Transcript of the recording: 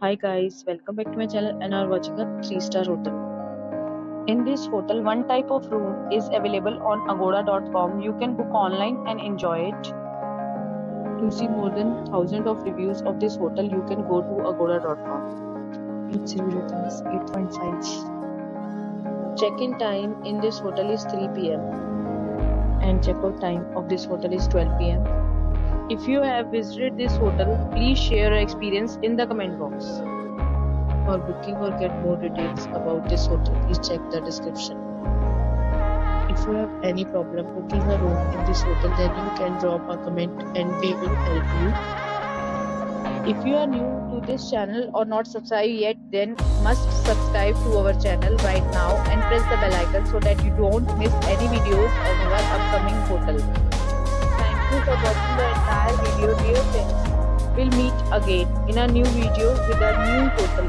Hi guys, welcome back to my channel and are watching a 3-star hotel. In this hotel, one type of room is available on agoda.com. You can book online and enjoy it. To see more than thousands of reviews of this hotel, you can go to agoda.com. Its review rating is 8.5. Check-in time in this hotel is 3 p.m. and check-out time of this hotel is 12 p.m. If you have visited this hotel, please share your experience in the comment box. For booking or get more details about this hotel, please check the description. If you have any problem booking a room in this hotel, then you can drop a comment and we will help you. If you are new to this channel or not subscribed yet, then must subscribe to our channel right now and press the bell icon so that you don't miss any videos of our upcoming hotel. Thank you for watching the entire video, dear friends. We'll meet again in a new video with a new hotel.